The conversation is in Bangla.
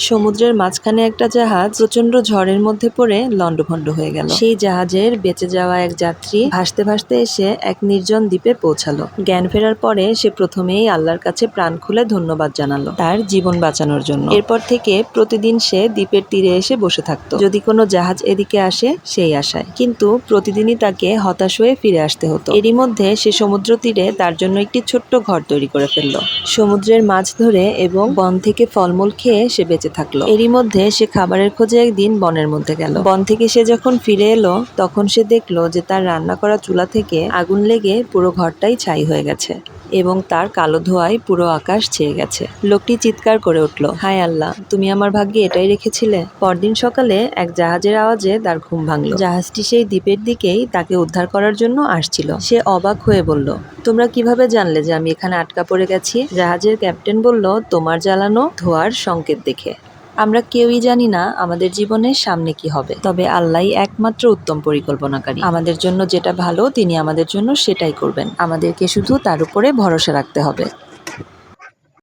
সমুদ্রের মাঝখানে একটা জাহাজ প্রচন্ড ঝড়ের মধ্যে পড়ে লন্ডভন্ড হয়ে গেল। সেই জাহাজের বেঁচে যাওয়া এক যাত্রী ভাসতে ভাসতে এসে এক নির্জন দ্বীপে পৌঁছালো। জ্ঞান ফেরার পরে সে প্রথমেই আল্লাহর কাছে প্রাণ খুলে ধন্যবাদ জানালো তার জীবন বাঁচানোর জন্য। এরপর থেকে প্রতিদিন সে দ্বীপের তীরে এসে বসে থাকতো, যদি কোনো জাহাজ এদিকে আসে সেই আশায়। কিন্তু প্রতিদিনই তাকে হতাশ হয়ে ফিরে আসতে হতো। এরই মধ্যে সে সমুদ্র তীরে তার জন্য একটি ছোট্ট ঘর তৈরি করে ফেললো। সমুদ্রের মাছ ধরে এবং বন থেকে ফলমূল খেয়ে সে বেঁচে থাকলো। এরই মধ্যে সে খাবারের খোঁজে একদিন বনের মধ্যে গেল। বন থেকে সে যখন ফিরে এলো তখন সে দেখলো যে তার রান্না করা চুলা থেকে আগুন লেগে পুরো ঘরটাই ছাই হয়ে গেছে এবং তার কালো ধোঁয়ায় পুরো আকাশ ছেয়ে গেছে। লোকটি চিৎকার করে উঠল, হায় আল্লাহ, তুমি আমার ভাগ্যে এটাই রেখেছিলে। পরদিন সকালে এক জাহাজের আওয়াজে তার ঘুম ভাঙল। জাহাজটি সেই দ্বীপের দিকেই তাকে উদ্ধার করার জন্য আসছিল। সে অবাক হয়ে বলল, তোমরা কিভাবে জানলে যে আমি এখানে আটকা পড়ে গেছি? জাহাজের ক্যাপ্টেন বলল, তোমার জ্বালানো ধোঁয়ার সংকেত দেখে। আমরা কেউই জানি না আমাদের জীবনের সামনে কি হবে, তবে আল্লাহই একমাত্র উত্তম পরিকল্পনাকারী। আমাদের জন্য যেটা ভালো তিনি আমাদের জন্য সেটাই করবেন। আমাদেরকে শুধু তার উপরে ভরসা রাখতে হবে।